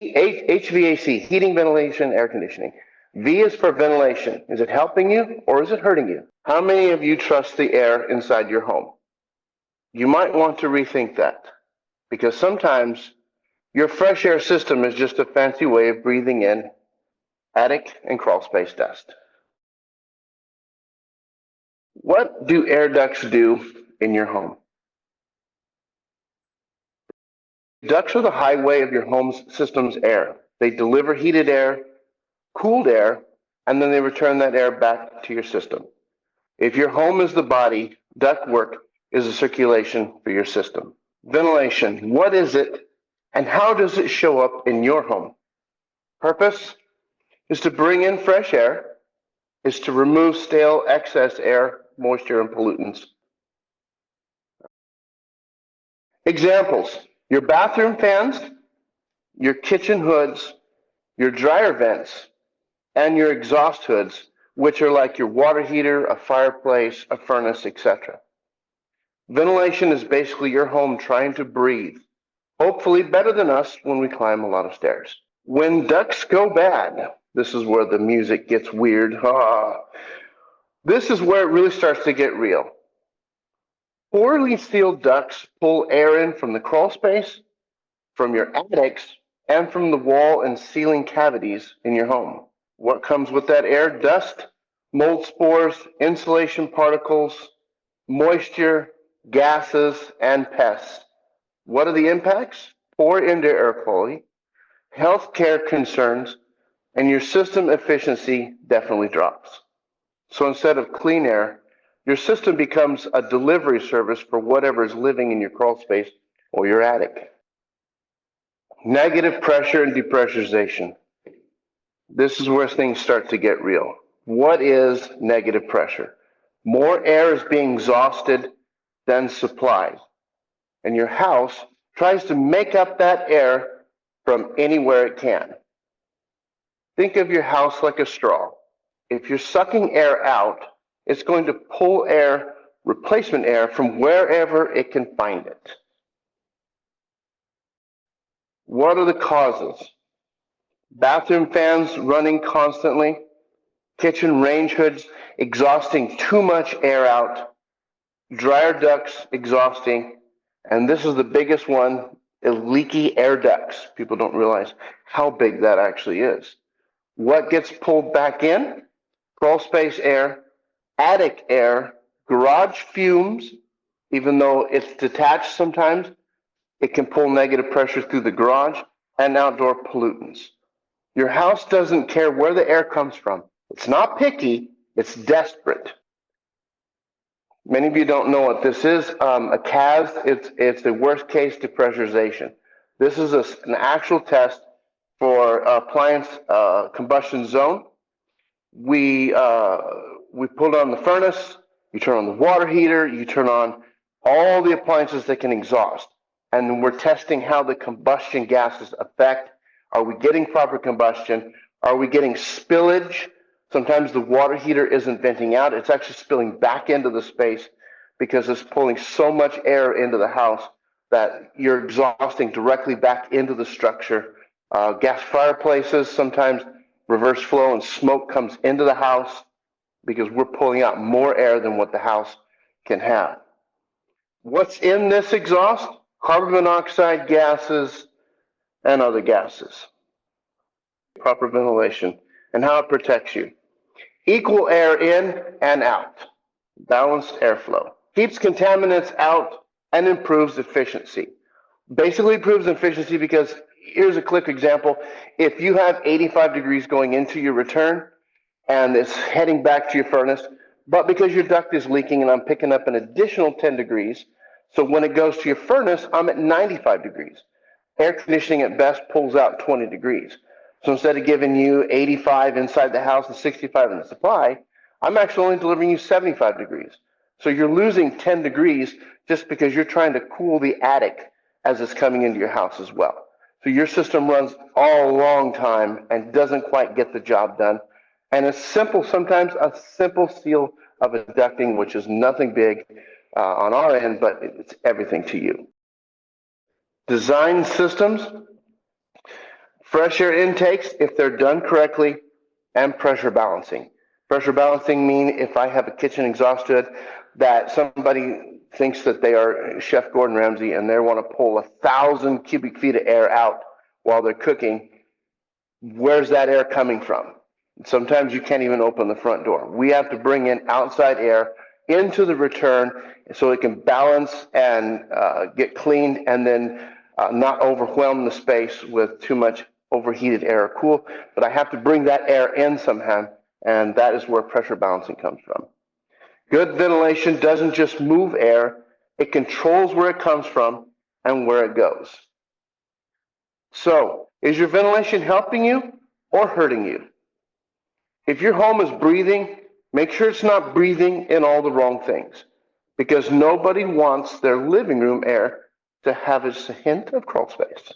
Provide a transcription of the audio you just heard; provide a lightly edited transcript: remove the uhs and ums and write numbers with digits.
HVAC, heating, ventilation, air conditioning. V is for ventilation. Is it helping you or is it hurting you? How many of you trust the air inside your home? You might want to rethink that because sometimes your fresh air system is just a fancy way of breathing in attic and crawl space dust. What do air ducts do in your home? Ducts are the highway of your home system's air. They deliver heated air, cooled air, and then they return that air back to your system. If your home is the body, ductwork is the circulation for your system. Ventilation, what is it and how does it show up in your home? Purpose is to bring in fresh air, is to remove stale excess air, moisture, and pollutants. Examples, your bathroom fans, your kitchen hoods, your dryer vents, and your exhaust hoods, which are like your water heater, a fireplace, a furnace, etc. Ventilation is basically your home trying to breathe, hopefully better than us when we climb a lot of stairs. When ducts go bad, this is where the music gets weird. This is where it really starts to get real. Poorly sealed ducts pull air in from the crawl space, from your attics, and from the wall and ceiling cavities in your home. What comes with that air? Dust, mold spores, insulation particles, moisture, gases, and pests. What are the impacts? Poor indoor air quality, healthcare concerns, and your system efficiency definitely drops. So instead of clean air, your system becomes a delivery service for whatever is living in your crawl space or your attic. Negative pressure and depressurization. This is where things start to get real. What is negative pressure? More air is being exhausted than supplied, and your house tries to make up that air from anywhere it can. Think of your house like a straw. If you're sucking air out, it's going to pull air, replacement air, from wherever it can find it. What are the causes? Bathroom fans running constantly, kitchen range hoods exhausting too much air out, dryer ducts exhausting, and this is the biggest one, leaky air ducts. People don't realize how big that actually is. What gets pulled back in? Crawl space air, attic air, garage fumes, even though it's detached sometimes, it can pull negative pressure through the garage, and outdoor pollutants. Your house doesn't care where the air comes from. It's not picky, it's desperate. Many of you don't know what this is. A CAS, it's the worst case depressurization. This is an actual test for appliance combustion zone. We put on the furnace, you turn on the water heater, you turn on all the appliances that can exhaust. And we're testing how the combustion gases affect. Are we getting proper combustion? Are we getting spillage? Sometimes the water heater isn't venting out. It's actually spilling back into the space because it's pulling so much air into the house that you're exhausting directly back into the structure. Gas fireplaces, sometimes reverse flow and smoke comes into the house because we're pulling out more air than what the house can have. What's in this exhaust? Carbon monoxide gases and other gases. Proper ventilation and how it protects you. Equal air in and out. Balanced airflow. Keeps contaminants out and improves efficiency. Basically improves efficiency because here's a quick example. If you have 85 degrees going into your return and it's heading back to your furnace, but because your duct is leaking and I'm picking up an additional 10 degrees, so when it goes to your furnace, I'm at 95 degrees. Air conditioning at best pulls out 20 degrees. So instead of giving you 85 inside the house and 65 in the supply, I'm actually only delivering you 75 degrees. So you're losing 10 degrees just because you're trying to cool the attic as it's coming into your house as well. So your system runs all a long time and doesn't quite get the job done. And it's simple, sometimes a simple seal of a ducting, which is nothing big on our end, but it's everything to you. Design systems. Fresh air intakes, if they're done correctly, and pressure balancing. Pressure balancing means if I have a kitchen exhaust hood that somebody thinks that they are Chef Gordon Ramsay and they want to pull 1,000 cubic feet of air out while they're cooking, where's that air coming from? Sometimes you can't even open the front door. We have to bring in outside air into the return so it can balance and get cleaned, and then not overwhelm the space with too much overheated air or cool. But I have to bring that air in somehow, and that is where pressure balancing comes from. Good ventilation doesn't just move air, it controls where it comes from and where it goes. So, is your ventilation helping you or hurting you? If your home is breathing, make sure it's not breathing in all the wrong things, because nobody wants their living room air to have a hint of crawl space.